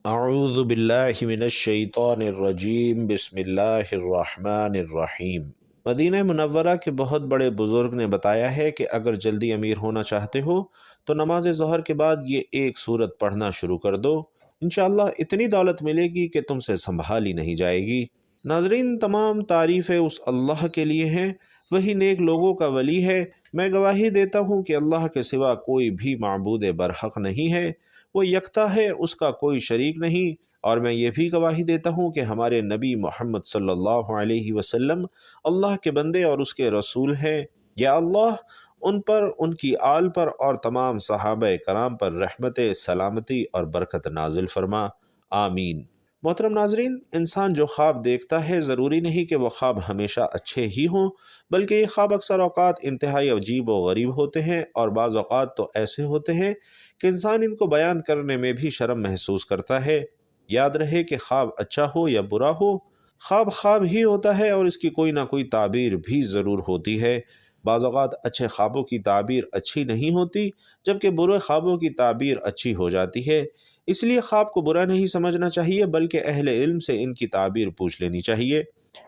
اعوذ باللہ من الشیطان الرجیم بسم اللہ الرحمن الرحیم۔ مدینہ منورہ کے بہت بڑے بزرگ نے بتایا ہے کہ اگر جلدی امیر ہونا چاہتے ہو تو نماز ظہر کے بعد یہ ایک سورت پڑھنا شروع کر دو، انشاءاللہ اتنی دولت ملے گی کہ تم سے سنبھالی نہیں جائے گی۔ ناظرین، تمام تعریفیں اس اللہ کے لیے ہیں، وہی نیک لوگوں کا ولی ہے۔ میں گواہی دیتا ہوں کہ اللہ کے سوا کوئی بھی معبود برحق نہیں ہے، وہ یکتا ہے، اس کا کوئی شریک نہیں، اور میں یہ بھی گواہی دیتا ہوں کہ ہمارے نبی محمد صلی اللہ علیہ وسلم اللہ کے بندے اور اس کے رسول ہیں۔ یا اللہ ان پر، ان کی آل پر اور تمام صحابہ کرام پر رحمت، سلامتی اور برکت نازل فرما، آمین۔ محترم ناظرین، انسان جو خواب دیکھتا ہے ضروری نہیں کہ وہ خواب ہمیشہ اچھے ہی ہوں، بلکہ یہ خواب اکثر اوقات انتہائی عجیب و غریب ہوتے ہیں، اور بعض اوقات تو ایسے ہوتے ہیں کہ انسان ان کو بیان کرنے میں بھی شرم محسوس کرتا ہے۔ یاد رہے کہ خواب اچھا ہو یا برا ہو، خواب خواب ہی ہوتا ہے اور اس کی کوئی نہ کوئی تعبیر بھی ضرور ہوتی ہے۔ بعض اوقات اچھے خوابوں کی تعبیر اچھی نہیں ہوتی، جبکہ برے خوابوں کی تعبیر اچھی ہو جاتی ہے۔ اس لیے خواب کو برا نہیں سمجھنا چاہیے، بلکہ اہل علم سے ان کی تعبیر پوچھ لینی چاہیے۔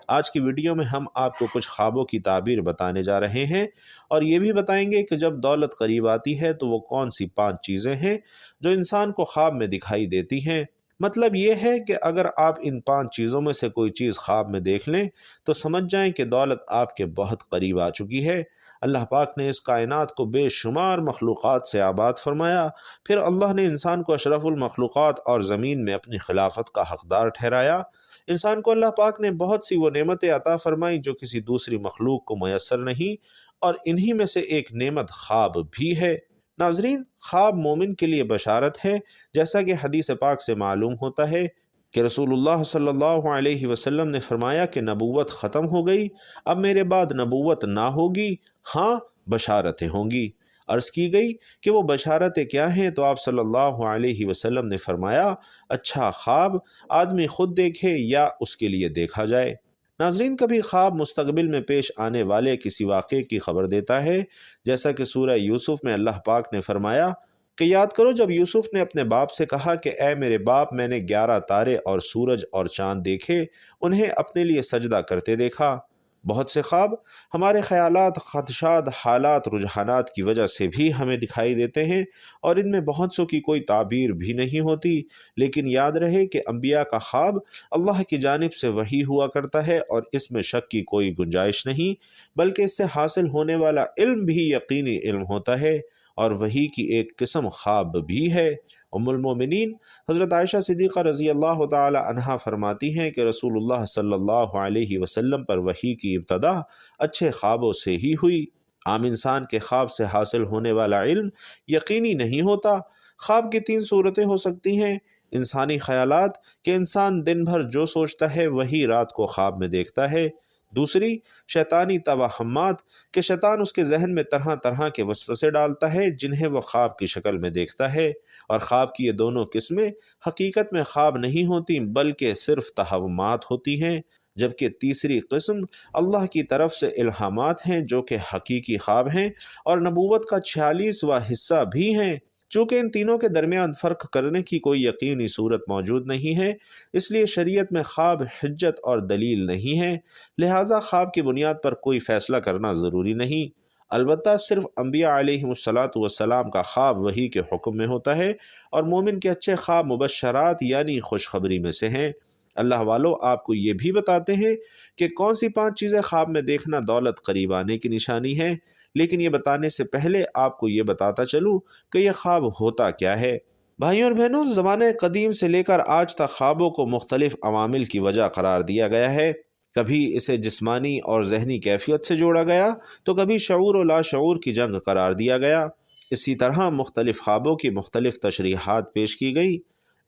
آج کی ویڈیو میں ہم آپ کو کچھ خوابوں کی تعبیر بتانے جا رہے ہیں، اور یہ بھی بتائیں گے کہ جب دولت قریب آتی ہے تو وہ کون سی 5 چیزیں ہیں جو انسان کو خواب میں دکھائی دیتی ہیں۔ مطلب یہ ہے کہ اگر آپ ان 5 چیزوں میں سے کوئی چیز خواب میں دیکھ لیں تو سمجھ جائیں کہ دولت آپ کے بہت قریب آ چکی ہے۔ اللہ پاک نے اس کائنات کو بے شمار مخلوقات سے آباد فرمایا، پھر اللہ نے انسان کو اشرف المخلوقات اور زمین میں اپنی خلافت کا حقدار ٹھہرایا۔ انسان کو اللہ پاک نے بہت سی وہ نعمتیں عطا فرمائیں جو کسی دوسری مخلوق کو میسر نہیں، اور انہی میں سے ایک نعمت خواب بھی ہے۔ ناظرین، خواب مومن کے لیے بشارت ہے، جیسا کہ حدیث پاک سے معلوم ہوتا ہے کہ رسول اللہ صلی اللہ علیہ وسلم نے فرمایا کہ نبوت ختم ہو گئی، اب میرے بعد نبوت نہ ہوگی، ہاں بشارتیں ہوں گی۔ عرض کی گئی کہ وہ بشارتیں کیا ہیں، تو آپ صلی اللہ علیہ وسلم نے فرمایا، اچھا خواب آدمی خود دیکھے یا اس کے لیے دیکھا جائے۔ ناظرین، کبھی خواب مستقبل میں پیش آنے والے کسی واقعے کی خبر دیتا ہے، جیسا کہ سورہ یوسف میں اللہ پاک نے فرمایا کہ یاد کرو جب یوسف نے اپنے باپ سے کہا کہ اے میرے باپ، میں نے 11 تارے اور سورج اور چاند دیکھے، انہیں اپنے لیے سجدہ کرتے دیکھا۔ بہت سے خواب ہمارے خیالات، خدشات، حالات، رجحانات کی وجہ سے بھی ہمیں دکھائی دیتے ہیں، اور ان میں بہت سو کی کوئی تعبیر بھی نہیں ہوتی، لیکن یاد رہے کہ انبیاء کا خواب اللہ کی جانب سے وحی ہوا کرتا ہے، اور اس میں شک کی کوئی گنجائش نہیں، بلکہ اس سے حاصل ہونے والا علم بھی یقینی علم ہوتا ہے، اور وحی کی ایک قسم خواب بھی ہے۔ ام المومنین حضرت عائشہ صدیقہ رضی اللہ تعالی عنہا فرماتی ہیں کہ رسول اللہ صلی اللہ علیہ وسلم پر وحی کی ابتدا اچھے خوابوں سے ہی ہوئی۔ عام انسان کے خواب سے حاصل ہونے والا علم یقینی نہیں ہوتا۔ خواب کی 3 صورتیں ہو سکتی ہیں: انسانی خیالات کہ انسان دن بھر جو سوچتا ہے وہی رات کو خواب میں دیکھتا ہے۔ دوسری، شیطانی توہمات کہ شیطان اس کے ذہن میں طرح طرح کے وسوسے ڈالتا ہے جنہیں وہ خواب کی شکل میں دیکھتا ہے، اور خواب کی یہ دونوں قسمیں حقیقت میں خواب نہیں ہوتی بلکہ صرف توہمات ہوتی ہیں۔ جبکہ تیسری قسم اللہ کی طرف سے الہامات ہیں جو کہ حقیقی خواب ہیں اور نبوت کا 46واں حصہ بھی ہیں۔ چونکہ ان تینوں کے درمیان فرق کرنے کی کوئی یقینی صورت موجود نہیں ہے، اس لیے شریعت میں خواب حجت اور دلیل نہیں ہے، لہٰذا خواب کی بنیاد پر کوئی فیصلہ کرنا ضروری نہیں۔ البتہ صرف انبیاء علیہم السلام کا خواب وحی کے حکم میں ہوتا ہے، اور مومن کے اچھے خواب مبشرات یعنی خوشخبری میں سے ہیں۔ اللہ والو، آپ کو یہ بھی بتاتے ہیں کہ کون سی 5 چیزیں خواب میں دیکھنا دولت قریب آنے کی نشانی ہے، لیکن یہ بتانے سے پہلے آپ کو یہ بتاتا چلوں کہ یہ خواب ہوتا کیا ہے۔ بھائیوں اور بہنوں، زمانہ قدیم سے لے کر آج تک خوابوں کو مختلف عوامل کی وجہ قرار دیا گیا ہے۔ کبھی اسے جسمانی اور ذہنی کیفیت سے جوڑا گیا، تو کبھی شعور و لاشعور کی جنگ قرار دیا گیا۔ اسی طرح مختلف خوابوں کی مختلف تشریحات پیش کی گئی۔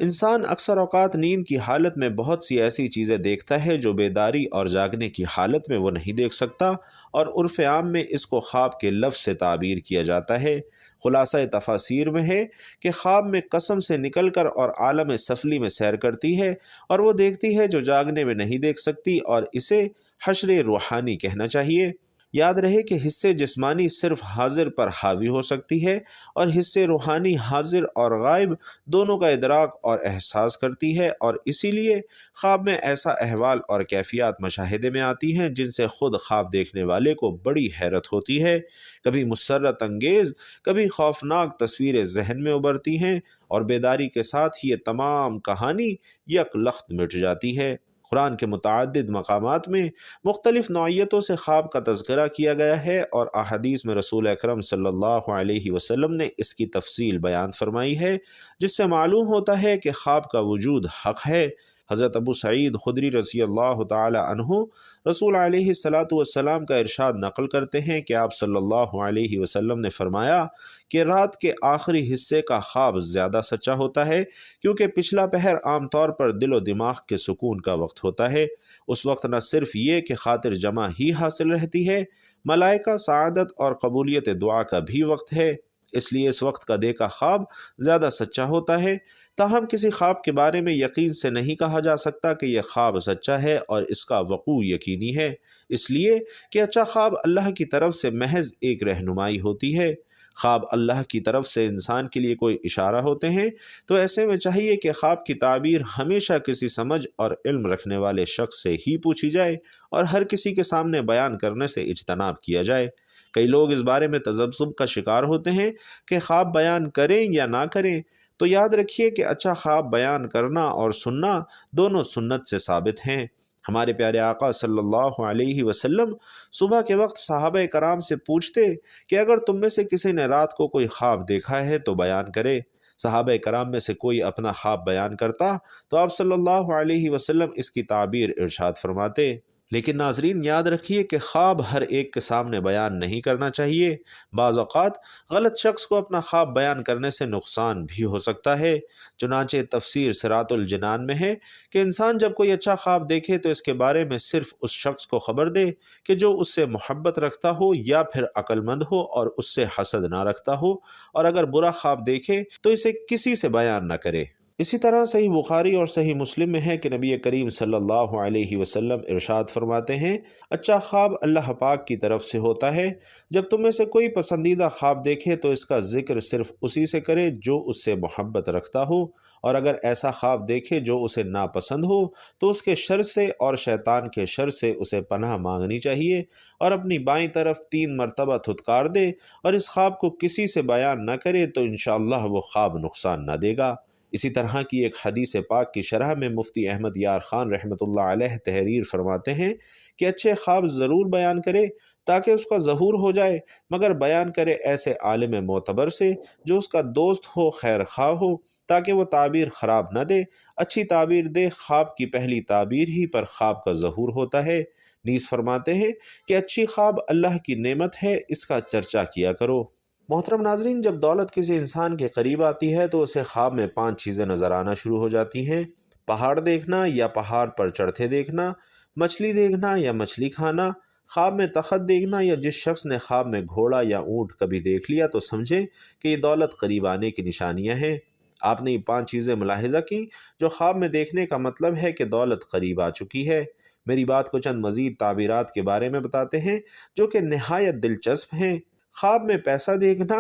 انسان اکثر اوقات نیند کی حالت میں بہت سی ایسی چیزیں دیکھتا ہے جو بیداری اور جاگنے کی حالت میں وہ نہیں دیکھ سکتا، اور عرف عام میں اس کو خواب کے لفظ سے تعبیر کیا جاتا ہے۔ خلاصہ تفاسیر میں ہے کہ خواب میں قسم سے نکل کر اور عالم سفلی میں سیر کرتی ہے، اور وہ دیکھتی ہے جو جاگنے میں نہیں دیکھ سکتی، اور اسے حشر روحانی کہنا چاہیے۔ یاد رہے کہ حصے جسمانی صرف حاضر پر حاوی ہو سکتی ہے اور حصے روحانی حاضر اور غائب دونوں کا ادراک اور احساس کرتی ہے، اور اسی لیے خواب میں ایسا احوال اور کیفیات مشاہدے میں آتی ہیں جن سے خود خواب دیکھنے والے کو بڑی حیرت ہوتی ہے۔ کبھی مسرت انگیز، کبھی خوفناک تصویریں ذہن میں ابھرتی ہیں، اور بیداری کے ساتھ ہی یہ تمام کہانی یک لخت مٹ جاتی ہے۔ قرآن کے متعدد مقامات میں مختلف نوعیتوں سے خواب کا تذکرہ کیا گیا ہے، اور احادیث میں رسول اکرم صلی اللہ علیہ وسلم نے اس کی تفصیل بیان فرمائی ہے، جس سے معلوم ہوتا ہے کہ خواب کا وجود حق ہے۔ حضرت ابو سعید خدری رضی اللہ تعالی عنہ رسول علیہ الصلاۃ والسلام کا ارشاد نقل کرتے ہیں کہ آپ صلی اللہ علیہ وسلم نے فرمایا کہ رات کے آخری حصے کا خواب زیادہ سچا ہوتا ہے، کیونکہ پچھلا پہر عام طور پر دل و دماغ کے سکون کا وقت ہوتا ہے۔ اس وقت نہ صرف یہ کہ خاطر جمع ہی حاصل رہتی ہے، ملائکہ سعادت اور قبولیت دعا کا بھی وقت ہے، اس لیے اس وقت کا دیکھا خواب زیادہ سچا ہوتا ہے۔ تاہم کسی خواب کے بارے میں یقین سے نہیں کہا جا سکتا کہ یہ خواب سچا ہے اور اس کا وقوع یقینی ہے، اس لیے کہ اچھا خواب اللہ کی طرف سے محض ایک رہنمائی ہوتی ہے۔ خواب اللہ کی طرف سے انسان کے لیے کوئی اشارہ ہوتے ہیں، تو ایسے میں چاہیے کہ خواب کی تعبیر ہمیشہ کسی سمجھ اور علم رکھنے والے شخص سے ہی پوچھی جائے اور ہر کسی کے سامنے بیان کرنے سے اجتناب کیا جائے۔ کئی لوگ اس بارے میں تذبذب کا شکار ہوتے ہیں کہ خواب بیان کریں یا نہ کریں، تو یاد رکھیے کہ اچھا خواب بیان کرنا اور سننا دونوں سنت سے ثابت ہیں۔ ہمارے پیارے آقا صلی اللہ علیہ وسلم صبح کے وقت صحابہ کرام سے پوچھتے کہ اگر تم میں سے کسی نے رات کو کوئی خواب دیکھا ہے تو بیان کرے۔ صحابہ کرام میں سے کوئی اپنا خواب بیان کرتا تو آپ صلی اللہ علیہ وسلم اس کی تعبیر ارشاد فرماتے۔ لیکن ناظرین یاد رکھیے کہ خواب ہر ایک کے سامنے بیان نہیں کرنا چاہیے۔ بعض اوقات غلط شخص کو اپنا خواب بیان کرنے سے نقصان بھی ہو سکتا ہے۔ چنانچہ تفسیر صراط الجنان میں ہے کہ انسان جب کوئی اچھا خواب دیکھے تو اس کے بارے میں صرف اس شخص کو خبر دے کہ جو اس سے محبت رکھتا ہو یا پھر عقل مند ہو اور اس سے حسد نہ رکھتا ہو، اور اگر برا خواب دیکھے تو اسے کسی سے بیان نہ کرے۔ اسی طرح صحیح بخاری اور صحیح مسلم میں ہے کہ نبی کریم صلی اللہ علیہ وسلم ارشاد فرماتے ہیں، اچھا خواب اللہ پاک کی طرف سے ہوتا ہے۔ جب تم میں سے کوئی پسندیدہ خواب دیکھے تو اس کا ذکر صرف اسی سے کرے جو اس سے محبت رکھتا ہو، اور اگر ایسا خواب دیکھے جو اسے ناپسند ہو تو اس کے شر سے اور شیطان کے شر سے اسے پناہ مانگنی چاہیے، اور اپنی بائیں طرف 3 مرتبہ دھتکار دے اور اس خواب کو کسی سے بیان نہ کرے تو انشاءاللہ وہ خواب نقصان نہ دے گا۔ اسی طرح کی ایک حدیث پاک کی شرح میں مفتی احمد یار خان رحمۃ اللہ علیہ تحریر فرماتے ہیں کہ اچھے خواب ضرور بیان کرے تاکہ اس کا ظہور ہو جائے، مگر بیان کرے ایسے عالم معتبر سے جو اس کا دوست ہو، خیر خواہ ہو، تاکہ وہ تعبیر خراب نہ دے۔ اچھی تعبیر دے، خواب کی پہلی تعبیر ہی پر خواب کا ظہور ہوتا ہے۔ نیز فرماتے ہیں کہ اچھی خواب اللہ کی نعمت ہے، اس کا چرچا کیا کرو۔ محترم ناظرین، جب دولت کسی انسان کے قریب آتی ہے تو اسے خواب میں 5 چیزیں نظر آنا شروع ہو جاتی ہیں: پہاڑ دیکھنا یا پہاڑ پر چڑھتے دیکھنا، مچھلی دیکھنا یا مچھلی کھانا، خواب میں تخت دیکھنا، یا جس شخص نے خواب میں گھوڑا یا اونٹ کبھی دیکھ لیا تو سمجھے کہ یہ دولت قریب آنے کی نشانیاں ہیں۔ آپ نے یہ 5 چیزیں ملاحظہ کی جو خواب میں دیکھنے کا مطلب ہے کہ دولت قریب آ چکی ہے۔ میری بات کو چند مزید تعبیرات کے بارے میں بتاتے ہیں جو کہ نہایت دلچسپ ہیں۔ خواب میں پیسہ دیکھنا،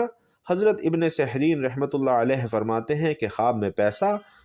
حضرت ابن سحرین رحمۃ اللہ علیہ فرماتے ہیں کہ خواب میں پیسہ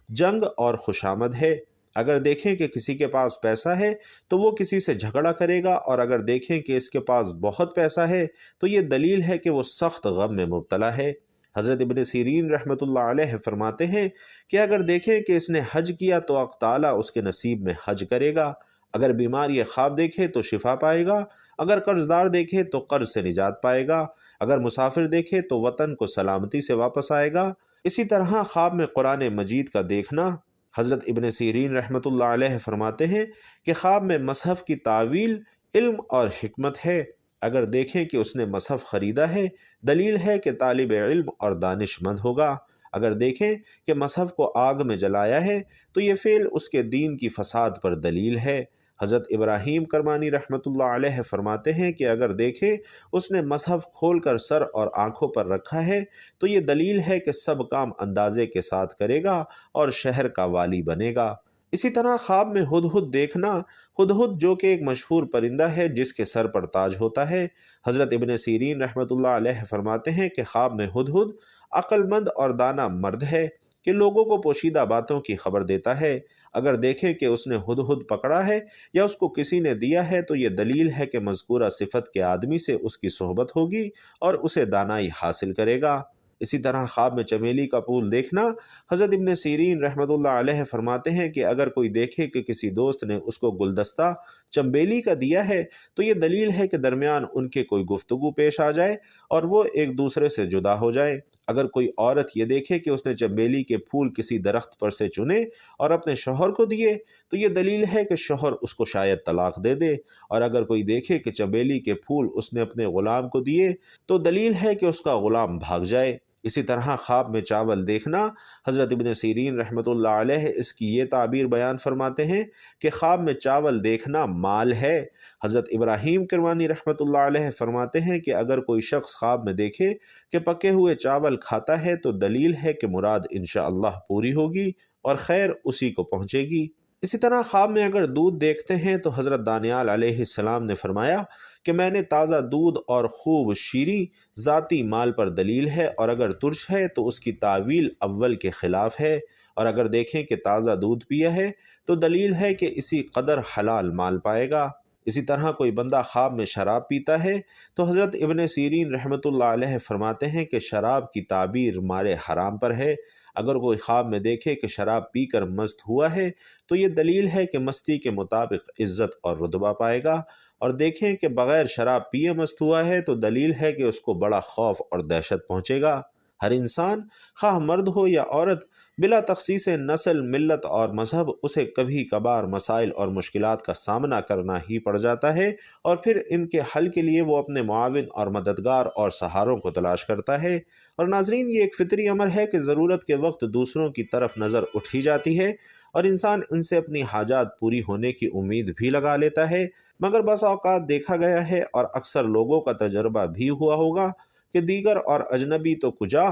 جنگ اور خوشامد ہے۔ اگر دیکھیں کہ کسی کے پاس پیسہ ہے تو وہ کسی سے جھگڑا کرے گا، اور اگر دیکھیں کہ اس کے پاس بہت پیسہ ہے تو یہ دلیل ہے کہ وہ سخت غم میں مبتلا ہے۔ حضرت ابن سیرین رحمۃ اللہ علیہ فرماتے ہیں کہ اگر دیکھیں کہ اس نے حج کیا تو حق تعالیٰ اس کے نصیب میں حج کرے گا، اگر بیمار یہ خواب دیکھے تو شفا پائے گا، اگر قرض دار دیکھے تو قرض سے نجات پائے گا، اگر مسافر دیکھے تو وطن کو سلامتی سے واپس آئے گا۔ اسی طرح خواب میں قرآن مجید کا دیکھنا، حضرت ابن سیرین رحمۃ اللہ علیہ فرماتے ہیں کہ خواب میں مصحف کی تعویل علم اور حکمت ہے۔ اگر دیکھیں کہ اس نے مصحف خریدا ہے، دلیل ہے کہ طالب علم اور دانش مند ہوگا۔ اگر دیکھیں کہ مصحف کو آگ میں جلایا ہے تو یہ فعل اس کے دین کی فساد پر دلیل ہے۔ حضرت ابراہیم کرمانی رحمۃ اللہ علیہ فرماتے ہیں کہ اگر دیکھیں اس نے مصحف کھول کر سر اور آنکھوں پر رکھا ہے تو یہ دلیل ہے کہ سب کام اندازے کے ساتھ کرے گا اور شہر کا والی بنے گا۔ اسی طرح خواب میں ہدہد دیکھنا، ہدہد جو کہ ایک مشہور پرندہ ہے جس کے سر پر تاج ہوتا ہے، حضرت ابن سیرین رحمۃ اللہ علیہ فرماتے ہیں کہ خواب میں ہدہد عقل مند اور دانا مرد ہے کہ لوگوں کو پوشیدہ باتوں کی خبر دیتا ہے۔ اگر دیکھے کہ اس نے ہدہد پکڑا ہے یا اس کو کسی نے دیا ہے تو یہ دلیل ہے کہ مذکورہ صفت کے آدمی سے اس کی صحبت ہوگی اور اسے دانائی حاصل کرے گا۔ اسی طرح خواب میں چمیلی کا پھول دیکھنا، حضرت ابن سیرین رحمۃ اللہ علیہ فرماتے ہیں کہ اگر کوئی دیکھے کہ کسی دوست نے اس کو گلدستہ چنبیلی کا دیا ہے تو یہ دلیل ہے کہ درمیان ان کے کوئی گفتگو پیش آ جائے اور وہ ایک دوسرے سے جدا ہو جائے۔ اگر کوئی عورت یہ دیکھے کہ اس نے چنبیلی کے پھول کسی درخت پر سے چنے اور اپنے شوہر کو دیے تو یہ دلیل ہے کہ شوہر اس کو شاید طلاق دے دے، اور اگر کوئی دیکھے کہ چنبیلی کے پھول اس نے اپنے غلام کو دیے تو دلیل ہے کہ اس کا غلام بھاگ جائے۔ اسی طرح خواب میں چاول دیکھنا، حضرت ابن سیرین رحمۃ اللہ علیہ اس کی یہ تعبیر بیان فرماتے ہیں کہ خواب میں چاول دیکھنا مال ہے۔ حضرت ابراہیم کرمانی رحمۃ اللہ علیہ فرماتے ہیں کہ اگر کوئی شخص خواب میں دیکھے کہ پکے ہوئے چاول کھاتا ہے تو دلیل ہے کہ مراد انشاءاللہ پوری ہوگی اور خیر اسی کو پہنچے گی۔ اسی طرح خواب میں اگر دودھ دیکھتے ہیں تو حضرت دانیال علیہ السلام نے فرمایا کہ میں نے تازہ دودھ اور خوب شیریں ذاتی مال پر دلیل ہے، اور اگر ترش ہے تو اس کی تعویل اول کے خلاف ہے، اور اگر دیکھیں کہ تازہ دودھ پیا ہے تو دلیل ہے کہ اسی قدر حلال مال پائے گا۔ اسی طرح کوئی بندہ خواب میں شراب پیتا ہے تو حضرت ابن سیرین رحمۃ اللہ علیہ فرماتے ہیں کہ شراب کی تعبیر مال حرام پر ہے۔ اگر کوئی خواب میں دیکھے کہ شراب پی کر مست ہوا ہے تو یہ دلیل ہے کہ مستی کے مطابق عزت اور رتبہ پائے گا، اور دیکھیں کہ بغیر شراب پیے مست ہوا ہے تو دلیل ہے کہ اس کو بڑا خوف اور دہشت پہنچے گا۔ ہر انسان، خواہ مرد ہو یا عورت، بلا تخصیص نسل، ملت اور مذہب، اسے کبھی کبھار مسائل اور مشکلات کا سامنا کرنا ہی پڑ جاتا ہے، اور پھر ان کے حل کے لیے وہ اپنے معاون اور مددگار اور سہاروں کو تلاش کرتا ہے۔ اور ناظرین، یہ ایک فطری امر ہے کہ ضرورت کے وقت دوسروں کی طرف نظر اٹھ ہی جاتی ہے اور انسان ان سے اپنی حاجات پوری ہونے کی امید بھی لگا لیتا ہے، مگر بس اوقات دیکھا گیا ہے اور اکثر لوگوں کا تجربہ بھی ہوا ہوگا کہ دیگر اور اجنبی تو کجا،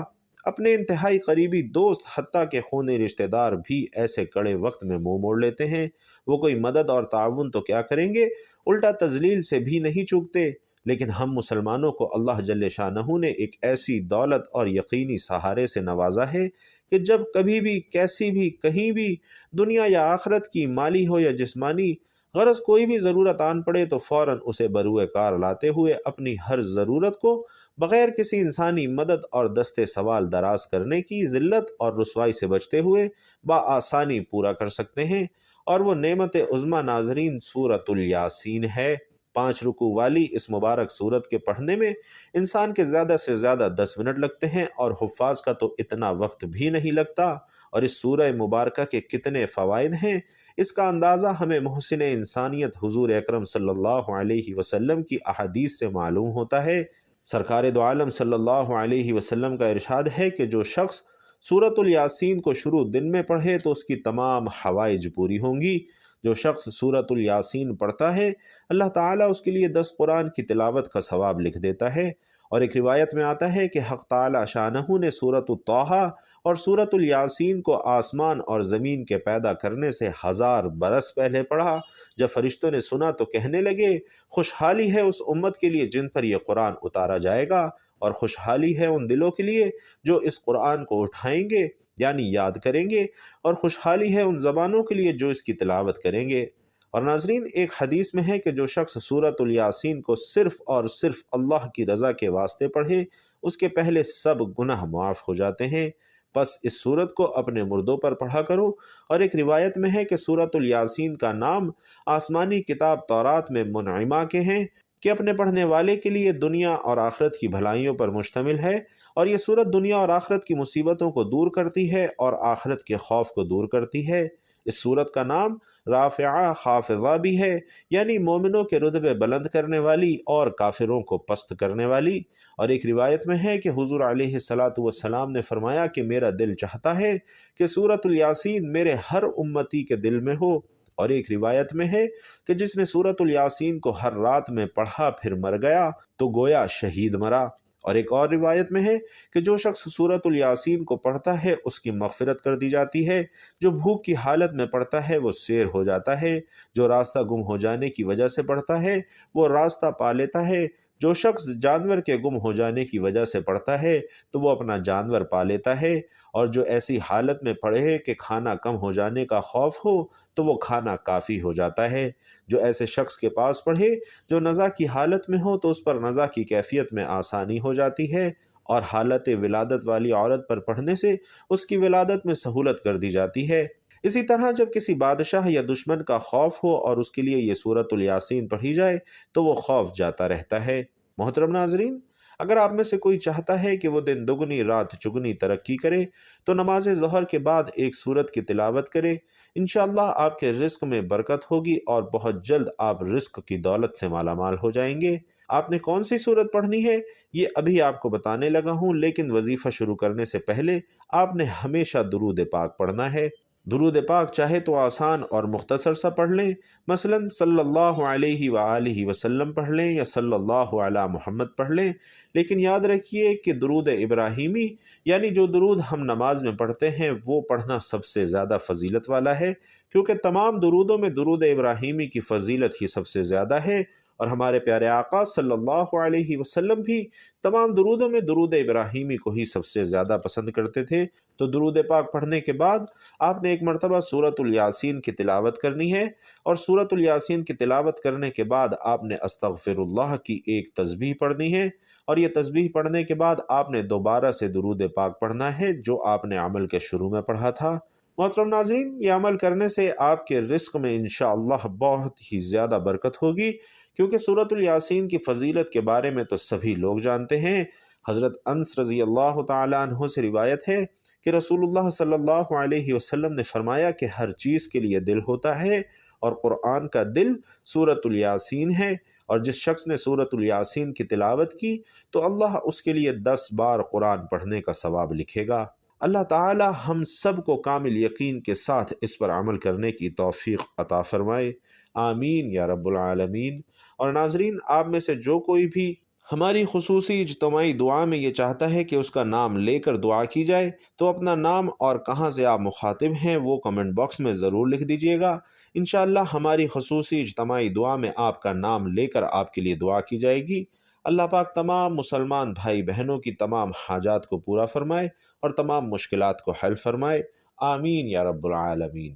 اپنے انتہائی قریبی دوست حتیٰ کہ خونی رشتہ دار بھی ایسے کڑے وقت میں منہ موڑ لیتے ہیں۔ وہ کوئی مدد اور تعاون تو کیا کریں گے، الٹا تذلیل سے بھی نہیں چوکتے۔ لیکن ہم مسلمانوں کو اللہ جل شانہ نے ایک ایسی دولت اور یقینی سہارے سے نوازا ہے کہ جب کبھی بھی، کیسی بھی، کہیں بھی، دنیا یا آخرت کی، مالی ہو یا جسمانی، غرض کوئی بھی ضرورت آن پڑے تو فوراً اسے بروئے کار لاتے ہوئے اپنی ہر ضرورت کو بغیر کسی انسانی مدد اور دستے سوال دراز کرنے کی ذلت اور رسوائی سے بچتے ہوئے بآسانی پورا کر سکتے ہیں۔ اور وہ نعمت عظمیٰ ناظرین سورۃ الیاسین ہے۔ 5 رکوع والی اس مبارک سورت کے پڑھنے میں انسان کے زیادہ سے زیادہ 10 منٹ لگتے ہیں، اور حفاظ کا تو اتنا وقت بھی نہیں لگتا۔ اور اس سورہ مبارکہ کے کتنے فوائد ہیں، اس کا اندازہ ہمیں محسن انسانیت حضور اکرم صلی اللہ علیہ وسلم کی احادیث سے معلوم ہوتا ہے۔ سرکار دو عالم صلی اللہ علیہ وسلم کا ارشاد ہے کہ جو شخص سورۃ الیاسین کو شروع دن میں پڑھے تو اس کی تمام حوائج پوری ہوں گی۔ جو شخص سورۃ الیاسین پڑھتا ہے، اللہ تعالیٰ اس کے لیے 10 قرآن کی تلاوت کا ثواب لکھ دیتا ہے۔ اور ایک روایت میں آتا ہے کہ حق تعالیٰ شانہ نے سورۃ الطٰہٰ اور سورۃ الیاسین کو آسمان اور زمین کے پیدا کرنے سے 1000 برس پہلے پڑھا۔ جب فرشتوں نے سنا تو کہنے لگے، خوشحالی ہے اس امت کے لیے جن پر یہ قرآن اتارا جائے گا، اور خوشحالی ہے ان دلوں کے لیے جو اس قرآن کو اٹھائیں گے، یعنی یاد کریں گے، اور خوشحالی ہے ان زبانوں کے لیے جو اس کی تلاوت کریں گے۔ اور ناظرین، ایک حدیث میں ہے کہ جو شخص سورۃ الیاسین کو صرف اور صرف اللہ کی رضا کے واسطے پڑھے، اس کے پہلے سب گناہ معاف ہو جاتے ہیں۔ بس اس سورت کو اپنے مردوں پر پڑھا کرو۔ اور ایک روایت میں ہے کہ سورۃ الیاسین کا نام آسمانی کتاب تورات میں منعمہ کے ہیں کہ اپنے پڑھنے والے کے لیے دنیا اور آخرت کی بھلائیوں پر مشتمل ہے، اور یہ سورت دنیا اور آخرت کی مصیبتوں کو دور کرتی ہے اور آخرت کے خوف کو دور کرتی ہے۔ اس سورت کا نام رافعہ خافضہ بھی ہے، یعنی مومنوں کے رتبے بلند کرنے والی اور کافروں کو پست کرنے والی۔ اور ایک روایت میں ہے کہ حضور علیہ الصلاۃ والسلام نے فرمایا کہ میرا دل چاہتا ہے کہ سورۃ الیاسین میرے ہر امتی کے دل میں ہو۔ اور ایک روایت میں ہے کہ جس نے سورۃ الیاسین کو ہر رات میں پڑھا پھر مر گیا تو گویا شہید مرا۔ اور ایک اور روایت میں ہے کہ جو شخص سورۃ الیاسین کو پڑھتا ہے اس کی مغفرت کر دی جاتی ہے، جو بھوک کی حالت میں پڑھتا ہے وہ سیر ہو جاتا ہے، جو راستہ گم ہو جانے کی وجہ سے پڑھتا ہے وہ راستہ پا لیتا ہے، جو شخص جانور کے گم ہو جانے کی وجہ سے پڑھتا ہے تو وہ اپنا جانور پا لیتا ہے، اور جو ایسی حالت میں پڑھے کہ کھانا کم ہو جانے کا خوف ہو تو وہ کھانا کافی ہو جاتا ہے، جو ایسے شخص کے پاس پڑھے جو نزا کی حالت میں ہو تو اس پر نزا کی کیفیت میں آسانی ہو جاتی ہے، اور حالت ولادت والی عورت پر پڑھنے سے اس کی ولادت میں سہولت کر دی جاتی ہے۔ اسی طرح جب کسی بادشاہ یا دشمن کا خوف ہو اور اس کے لیے یہ سورۃ الیاسین پڑھی جائے تو وہ خوف جاتا رہتا ہے۔ محترم ناظرین، اگر آپ میں سے کوئی چاہتا ہے کہ وہ دن دگنی رات چگنی ترقی کرے تو نماز ظہر کے بعد ایک سورت کی تلاوت کرے، انشاءاللہ آپ کے رزق میں برکت ہوگی اور بہت جلد آپ رزق کی دولت سے مالا مال ہو جائیں گے۔ آپ نے کون سی سورت پڑھنی ہے یہ ابھی آپ کو بتانے لگا ہوں، لیکن وظیفہ شروع کرنے سے پہلے آپ نے ہمیشہ درود پاک پڑھنا ہے۔ درود پاک چاہے تو آسان اور مختصر سا پڑھ لیں، مثلا صلی اللہ علیہ وآلہ وسلم پڑھ لیں یا صلی اللہ علی محمد پڑھ لیں، لیکن یاد رکھیے کہ درود ابراہیمی یعنی جو درود ہم نماز میں پڑھتے ہیں وہ پڑھنا سب سے زیادہ فضیلت والا ہے، کیونکہ تمام درودوں میں درود ابراہیمی کی فضیلت ہی سب سے زیادہ ہے، اور ہمارے پیارے آقا صلی اللہ علیہ وسلم بھی تمام درودوں میں درود ابراہیمی کو ہی سب سے زیادہ پسند کرتے تھے۔ تو درود پاک پڑھنے کے بعد آپ نے ایک مرتبہ سورۃ الیاسین کی تلاوت کرنی ہے، اور سورۃ الیاسین کی تلاوت کرنے کے بعد آپ نے استغفر اللہ کی ایک تسبیح پڑھنی ہے، اور یہ تسبیح پڑھنے کے بعد آپ نے دوبارہ سے درود پاک پڑھنا ہے جو آپ نے عمل کے شروع میں پڑھا تھا۔ محترم ناظرین، یہ عمل کرنے سے آپ کے رزق میں انشاءاللہ بہت ہی زیادہ برکت ہوگی، کیونکہ سورۃ الیاسین کی فضیلت کے بارے میں تو سبھی لوگ جانتے ہیں۔ حضرت انس رضی اللہ تعالیٰ عنہ سے روایت ہے کہ رسول اللہ صلی اللہ علیہ وسلم نے فرمایا کہ ہر چیز کے لیے دل ہوتا ہے، اور قرآن کا دل سورۃ الیاسین ہے، اور جس شخص نے سورۃ الیاسین کی تلاوت کی تو اللہ اس کے لیے 10 بار قرآن پڑھنے کا ثواب لکھے گا۔ اللہ تعالی ہم سب کو کامل یقین کے ساتھ اس پر عمل کرنے کی توفیق عطا فرمائے، آمین یا رب العالمین۔ اور ناظرین، آپ میں سے جو کوئی بھی ہماری خصوصی اجتماعی دعا میں یہ چاہتا ہے کہ اس کا نام لے کر دعا کی جائے تو اپنا نام اور کہاں سے آپ مخاطب ہیں وہ کمنٹ باکس میں ضرور لکھ دیجئے گا، انشاءاللہ ہماری خصوصی اجتماعی دعا میں آپ کا نام لے کر آپ کے لیے دعا کی جائے گی۔ اللہ پاک تمام مسلمان بھائی بہنوں کی تمام حاجات کو پورا فرمائے اور تمام مشکلات کو حل فرمائے، آمین یا رب العالمین۔